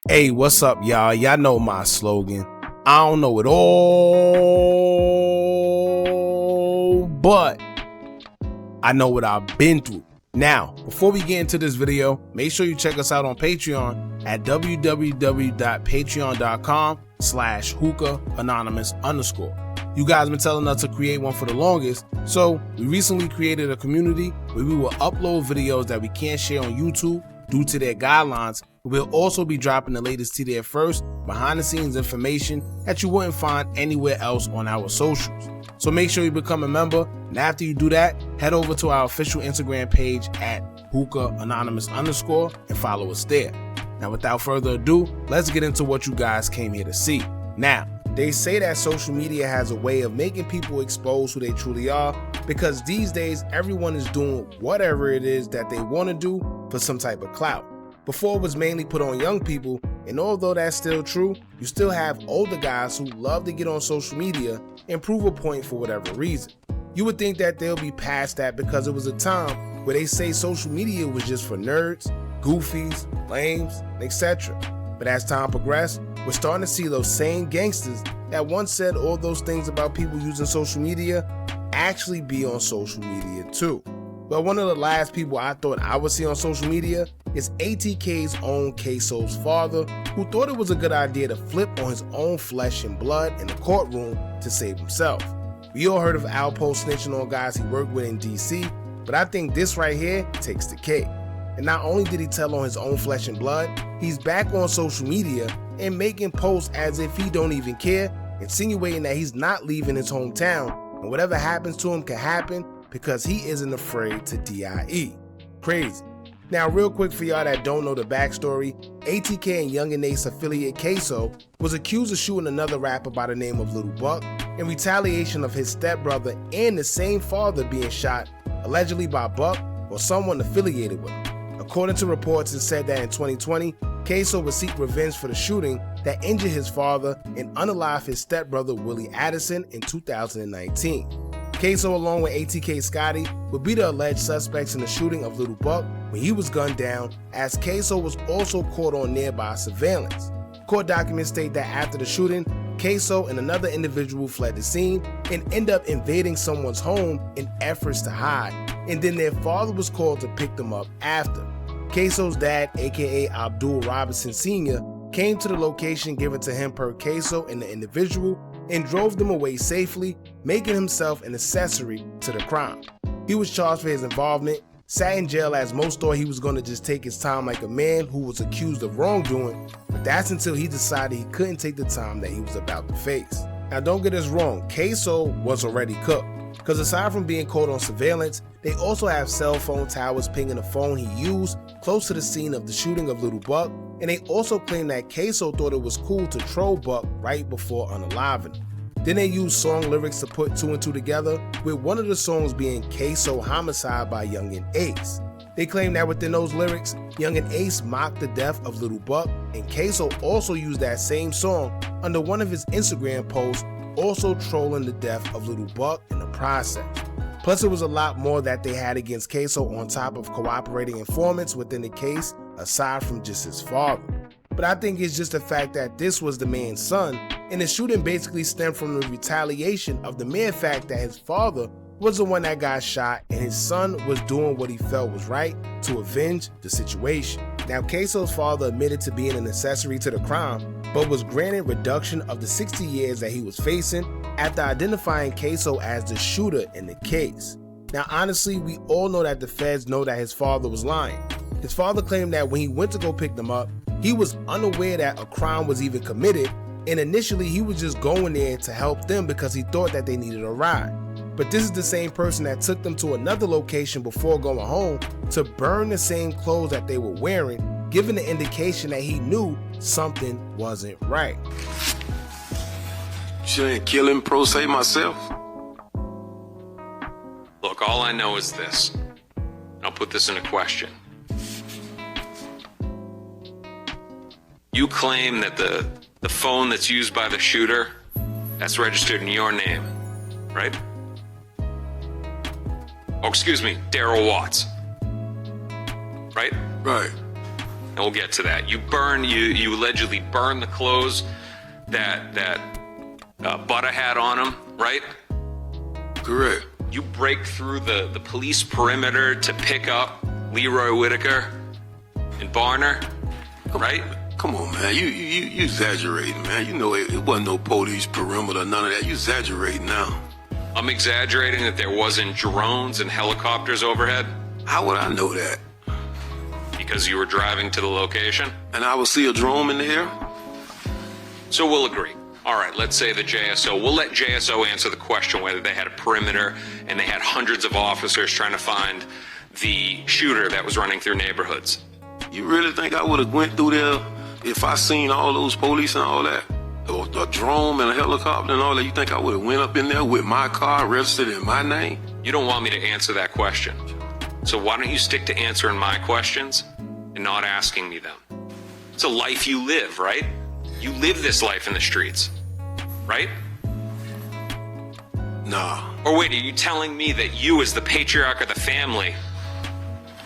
Hey, what's up, y'all? Y'all know my slogan. I don't know it all, but I know what I've been through. Now, before we get into this video, make sure you check us out on Patreon at www.patreon.com/Hookah Anonymous _. You guys been telling us to create one for the longest, so we recently created a community where we will upload videos that we can't share on YouTube due to their guidelines. We'll also be dropping the latest to there first, behind the scenes information that you wouldn't find anywhere else on our socials. So make sure you become a member, and after you do that, head over to our official Instagram page at Hookah Anonymous _ and follow us there. Now without further ado, let's get into what you guys came here to see. Now, they say that social media has a way of making people expose who they truly are, because these days everyone is doing whatever it is that they want to do for some type of clout. Before, it was mainly put on young people, and although that's still true, you still have older guys who love to get on social media and prove a point for whatever reason. You would think that they'll be past that because it was a time where they say social media was just for nerds, goofies, lames, etc. But as time progressed, we're starting to see those same gangsters that once said all those things about people using social media actually be on social media too. Well, one of the last people I thought I would see on social media is ATK's own Ksoo's father, who thought it was a good idea to flip on his own flesh and blood in the courtroom to save himself. We all heard of Outpost snitching on guys he worked with in DC, but I think this right here takes the cake. And not only did he tell on his own flesh and blood, he's back on social media and making posts as if he don't even care, insinuating that he's not leaving his hometown and whatever happens to him can happen because he isn't afraid to DIE. Crazy. Now, real quick for y'all that don't know the backstory, ATK and Young and Ace affiliate Queso was accused of shooting another rapper by the name of Little Buck in retaliation of his stepbrother and the same father being shot, allegedly by Buck or someone affiliated with him. According to reports, it said that in 2020, Queso would seek revenge for the shooting that injured his father and unalive his stepbrother Willie Addison in 2019. Queso, along with ATK Scotty, would be the alleged suspects in the shooting of Little Buck when he was gunned down, as Queso was also caught on nearby surveillance. Court documents state that after the shooting, Queso and another individual fled the scene and ended up invading someone's home in efforts to hide, and then their father was called to pick them up after. Queso's dad, aka Abdul Robinson Sr., came to the location given to him per Queso and the individual and drove them away safely, making himself an accessory to the crime. He was charged for his involvement, sat in jail as most thought he was going to just take his time like a man who was accused of wrongdoing, but that's until he decided he couldn't take the time that he was about to face. Now don't get us wrong, Queso was already cooked, because aside from being caught on surveillance, they also have cell phone towers pinging the phone he used close to the scene of the shooting of Little Buck, and they also claim that Queso thought it was cool to troll Buck right before unaliving him. Then they used song lyrics to put two and two together, with one of the songs being Queso Homicide by Young and Ace. They claim that within those lyrics, Young and Ace mocked the death of Little Buck, and Queso also used that same song under one of his Instagram posts, also trolling the death of Little Buck in the process. Plus, it was a lot more that they had against Queso on top of cooperating informants within the case, aside from just his father. But I think it's just the fact that this was the man's son, and the shooting basically stemmed from the retaliation of the mere fact that his father was the one that got shot and his son was doing what he felt was right to avenge the situation. Now, Queso's father admitted to being an accessory to the crime, but was granted reduction of the 60 years that he was facing after identifying Queso as the shooter in the case. Now, honestly, we all know that the feds know that his father was lying. His father claimed that when he went to go pick them up, he was unaware that a crime was even committed, and initially he was just going there to help them because he thought that they needed a ride. But this is the same person that took them to another location before going home to burn the same clothes that they were wearing, giving the indication that he knew something wasn't right. Shouldn't kill him pro se myself. Look, all I know is this. I'll put this in a question. You claim that the phone that's used by the shooter, that's registered in your name, right? Oh, excuse me, Daryl Watts. Right? Right. and we'll get to that. You allegedly burn the clothes that Butter had on him, right? Correct. You break through the police perimeter to pick up Leroy Whitaker and Barner, right? Come on, man. You exaggerating, man. You know it wasn't no police perimeter, none of that. You exaggerating now. I'm exaggerating that there wasn't drones and helicopters overhead? How would I know that? Because you were driving to the location? And I would see a drone in the air? So we'll agree. All right, let's say the JSO. We'll let JSO answer the question whether they had a perimeter and they had hundreds of officers trying to find the shooter that was running through neighborhoods. You really think I would have went through there if I seen all those police and all that? Or a drone and a helicopter and all that? You think I would have went up in there with my car registered in my name? You don't want me to answer that question. So why don't you stick to answering my questions and not asking me them? It's a life you live, right? You live this life in the streets, right? Nah. Or wait, are you telling me that you, as the patriarch of the family,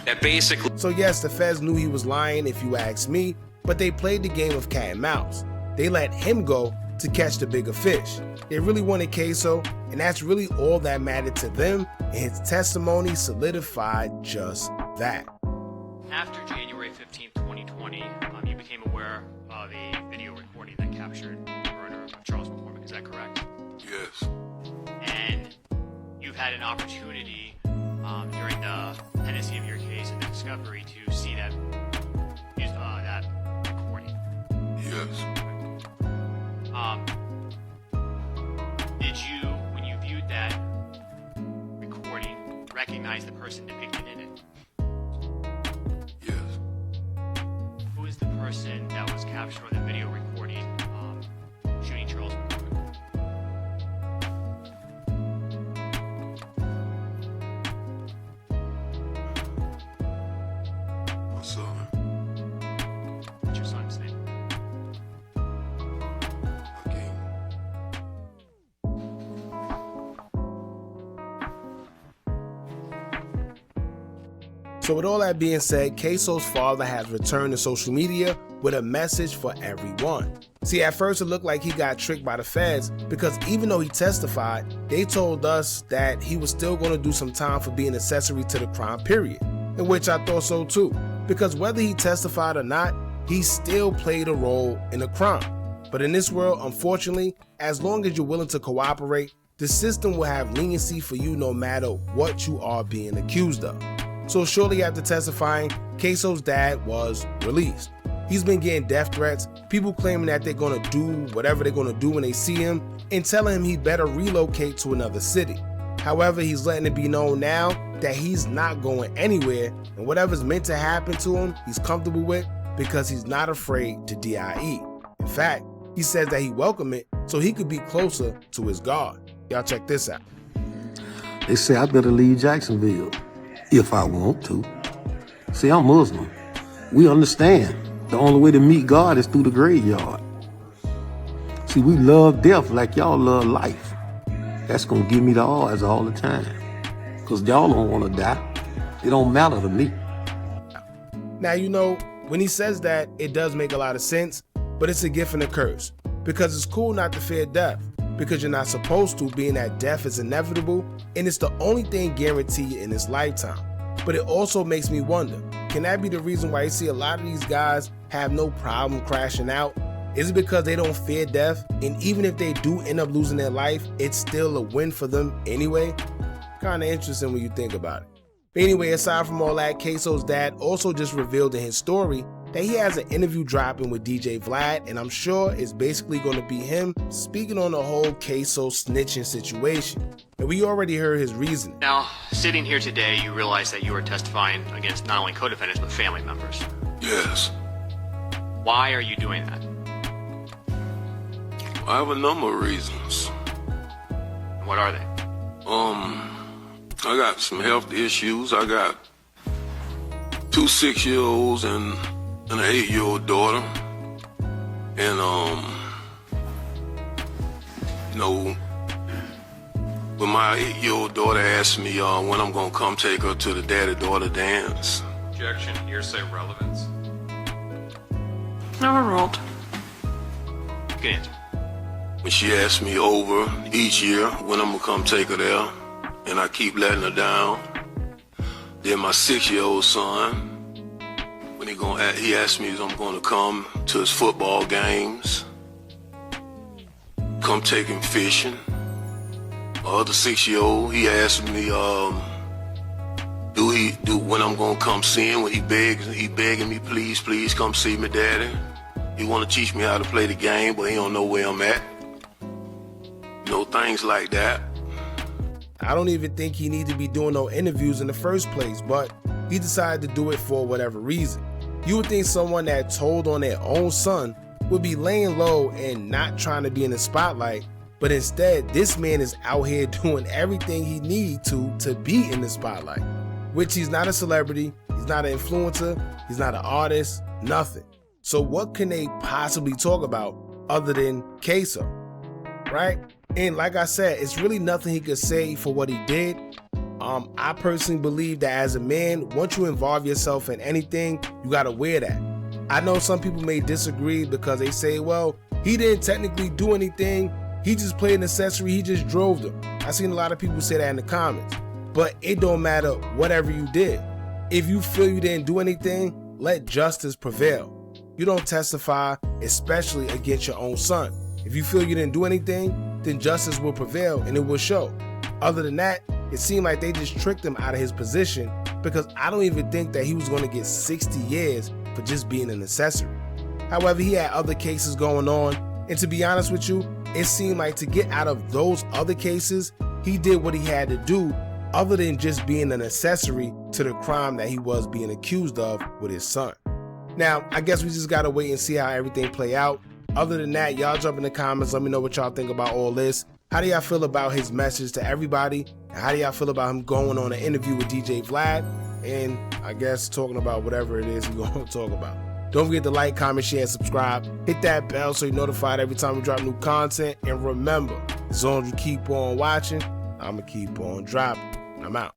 that basically... So yes, the feds knew he was lying if you ask me, but they played the game of cat and mouse. They let him go to catch the bigger fish. They really wanted Queso, and that's really all that mattered to them, and his testimony solidified just that. After January 15th, 2020, you became aware of a video recording that captured the murder of Charles McCormick, is that correct? Yes. And you've had an opportunity during the pendency of your case and the discovery to see that recording. Yes. Did you, when you viewed that recording, recognize the person depicted in it? Yes. Who is the person that was captured on the video recording shooting Charles McCormick? My son. What's your son's name? Okay. So with all that being said, Queso's father has returned to social media with a message for everyone. See, at first it looked like he got tricked by the feds because even though he testified, they told us that he was still going to do some time for being accessory to the crime, period. In which I thought so too, because whether he testified or not, he still played a role in the crime. But in this world, unfortunately, as long as you're willing to cooperate, the system will have leniency for you no matter what you are being accused of. So shortly after testifying, Queso's dad was released. He's been getting death threats, people claiming that they're gonna do whatever they're gonna do when they see him, and telling him he better relocate to another city. However, he's letting it be known now that he's not going anywhere, and whatever's meant to happen to him, he's comfortable with because he's not afraid to DIE. In fact, he says that he welcomed it so he could be closer to his God. Y'all check this out. They say I better leave Jacksonville if I want to. See, I'm Muslim. We understand the only way to meet God is through the graveyard. See, we love death like y'all love life. That's gonna give me the odds all the time. Cause y'all don't wanna die. It don't matter to me. Now, you know, when he says that, it does make a lot of sense, but it's a gift and a curse. Because it's cool not to fear death, because you're not supposed to, being that death is inevitable, and it's the only thing guaranteed in this lifetime. But it also makes me wonder, can that be the reason why you see a lot of these guys have no problem crashing out? Is it because they don't fear death, and even if they do end up losing their life, it's still a win for them anyway? Kinda interesting when you think about it. But anyway, aside from all that, Queso's dad also just revealed in his story that he has an interview dropping with DJ Vlad, and I'm sure it's basically going to be him speaking on the whole Queso snitching situation. And we already heard his reasoning. Now, sitting here today, you realize that you are testifying against not only co-defendants, but family members. Yes. Why are you doing that? I have a number of reasons. What are they? I got some health issues. I got 2 6-year-olds and an 8-year-old daughter. And, you know, when my 8-year-old daughter asked me when I'm gonna come take her to the daddy-daughter dance. Objection, hearsay relevance. Never rolled. You can answer. When she asked me over each year when I'm gonna come take her there, and I keep letting her down. Then my 6-year-old son, when he asked me if I'm gonna come to his football games, come take him fishing. My other 6-year-old, he asked me, when I'm gonna come see him, when he begging me, please come see me, daddy. He wanna teach me how to play the game, but he don't know where I'm at. You know, things like that. I don't even think he needed to be doing no interviews in the first place, but he decided to do it for whatever reason. You would think someone that told on their own son would be laying low and not trying to be in the spotlight, but instead this man is out here doing everything he needs to be in the spotlight, which he's not a celebrity, he's not an influencer, he's not an artist, nothing. So what can they possibly talk about other than Queso, right? And like I said, it's really nothing he could say for what he did. I personally believe that as a man, once you involve yourself in anything, you gotta wear that. I know some people may disagree because they say, well, he didn't technically do anything. He just played an accessory, he just drove them. I've seen a lot of people say that in the comments. But it don't matter whatever you did. If you feel you didn't do anything, let justice prevail. You don't testify, especially against your own son. If you feel you didn't do anything, then justice will prevail and it will show. Other than that, it seemed like they just tricked him out of his position, because I don't even think that he was going to get 60 years for just being an accessory. However, he had other cases going on, and to be honest with you, it seemed like to get out of those other cases, he did what he had to do other than just being an accessory to the crime that he was being accused of with his son. Now, I guess we just gotta wait and see how everything play out. Other than that, y'all jump in the comments, let me know what y'all think about all this. How do y'all feel about his message to everybody? And how do y'all feel about him going on an interview with DJ Vlad? And I guess talking about whatever it is he's gonna talk about. Don't forget to like, comment, share, and subscribe. Hit that bell so you're notified every time we drop new content. And remember, as long as you keep on watching, I'ma keep on dropping. I'm out.